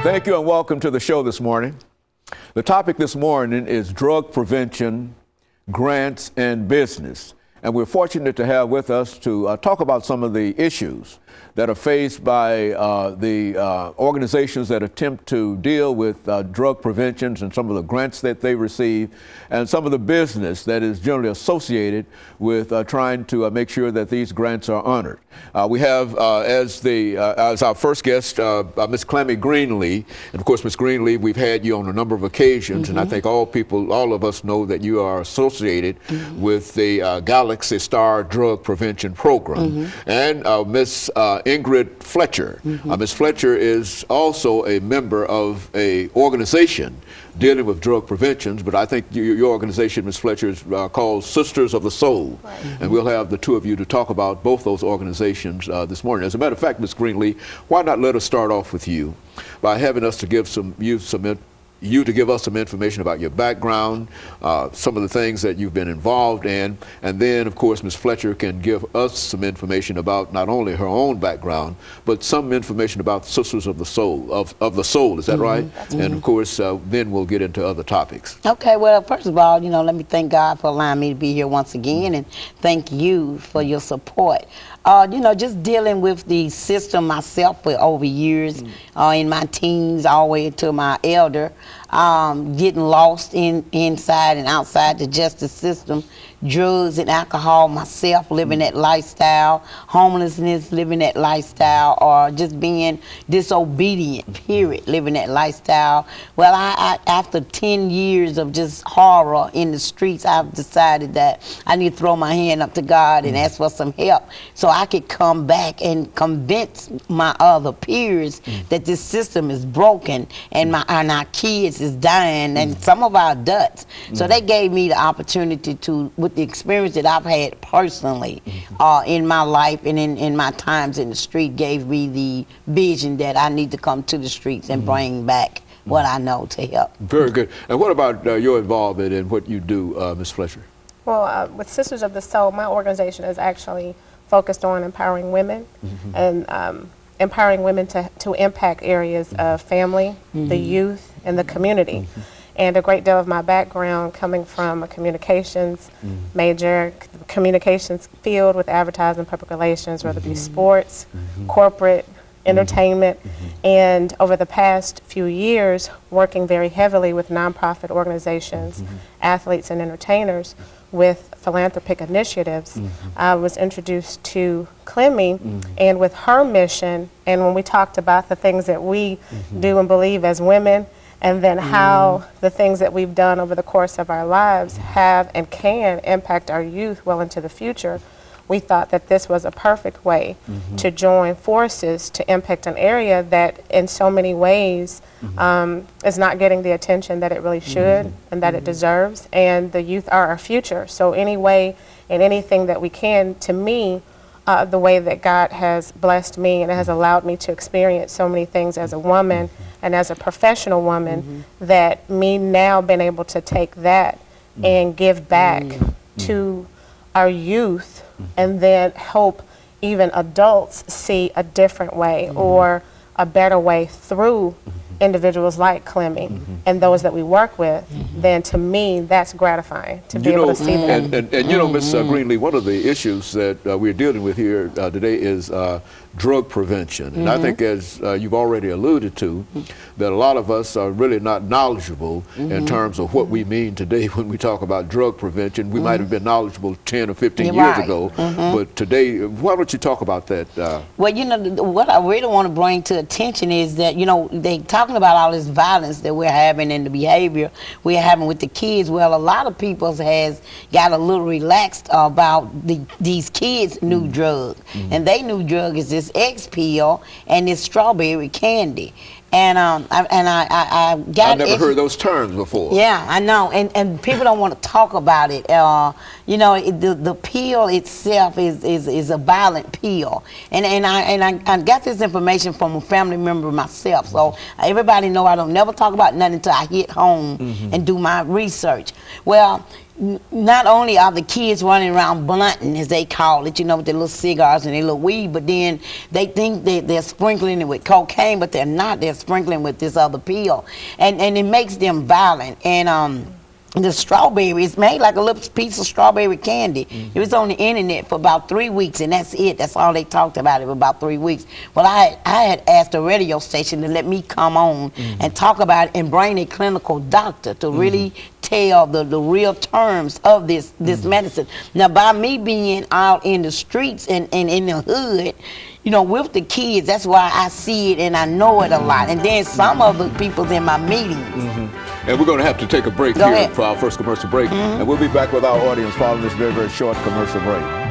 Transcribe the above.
Thank you and welcome to the show this morning. The topic this morning is drug prevention, grants, and business. And we're fortunate to have with us to talk about some of the issues that are faced by the organizations that attempt to deal with drug preventions and some of the grants that they receive and some of the business that is generally associated with trying to make sure that these grants are honored. We have as our first guest, Ms. CGreenlee. And of course, Ms. Greenlee, we've had you on a number of occasions, and I think all of us know that you are associated with the Galaxy Star Drug Prevention Program. And Ms. IFletcher1. Ms. Fletcher is also a member of a organization dealing with drug preventions, but I think your organization, Ms. Fletcher, is called Sisters of the Soul. Right. And we'll have the two of you to talk about both those organizations this morning. As a matter of fact, Ms. Greenlee, why not let us start off with you by having us to give you to give us some information about your background, some of the things that you've been involved in, and then, of course, Ms. Fletcher can give us some information about not only her own background, but some information about Sisters of the Soul, of the Soul, is that right? And, of course, then we'll get into other topics. Okay, well, first of all, let me thank God for allowing me to be here once again, and thank you for your support. Just dealing with the system myself for over years, in my teens all the way to my elder, getting lost inside and outside the justice system, drugs and alcohol myself, living that lifestyle, homelessness, living that lifestyle, or just being disobedient, period, living that lifestyle. Well, I after 10 years of just horror in the streets, I've decided that I need to throw my hand up to God and ask for some help so I could come back and convince my other peers that this system is broken and our kids is dying and some of our adults. So they gave me the opportunity to, with the experience that I've had personally in my life and in my times in the street, gave me the vision that I need to come to the streets and bring back what I know to help. Very good. And what about your involvement in what you do, Ms. Fletcher? Well, with Sisters of the Soul, my organization is actually focused on empowering women and empowering women to impact areas of family, the youth, and the community. And a great deal of my background coming from a communications major, communications field with advertising, public relations, whether it be sports, corporate, entertainment, and over the past few years, working very heavily with nonprofit organizations, athletes, and entertainers with philanthropic initiatives. I was introduced to Clemmy and with her mission, and when we talked about the things that we do and believe as women, and then how the things that we've done over the course of our lives have and can impact our youth well into the future, we thought that this was a perfect way to join forces to impact an area that in so many ways is not getting the attention that it really should and that it deserves. And the youth are our future. So any way and anything that we can, to me, the way that God has blessed me and has allowed me to experience so many things as a woman and as a professional woman, that me now being able to take that and give back to our youth and then help even adults see a different way or a better way through individuals like Clemmy and those that we work with, then to me that's gratifying to be able to see that. And you know, Ms. Greenlee, one of the issues that we're dealing with here today is drug prevention. And I think, as you've already alluded to, that a lot of us are really not knowledgeable in terms of what we mean today when we talk about drug prevention. We might have been knowledgeable 10 or 15 years ago, but today, why don't you talk about that? Well, you know, what I really want to bring to attention is that, you know, they talking about all this violence that we're having and the behavior we're having with the kids. Well, a lot of people has got a little relaxed about these kids' new drug, and they new drug is this X pill and this strawberry candy. And I never heard those terms before. Yeah, I know, and people don't want to talk about it. You know, the pill itself is a violent pill, and I got this information from a family member myself. So everybody know I don't never talk about nothing until I hit home and do my research. Well, not only are the kids running around blunting, as they call it, you know, with their little cigars and their little weed, but then they think they're sprinkling it with cocaine, but they're not. They're sprinkling with this other pill, and it makes them violent. And the strawberry is made like a little piece of strawberry candy. It was on the internet for about 3 weeks, and that's it. That's all they talked about it for about 3 weeks. Well, I had asked the radio station to let me come on and talk about it and bring a clinical doctor to really tell the real terms of this medicine. Now, by me being out in the streets and in the hood, you know, with the kids, that's why I see it and I know it a lot. And then some of the people's in my meetings. And we're going to have to take a break Go here ahead. for our first commercial break. And we'll be back with our audience following this very, very short commercial break.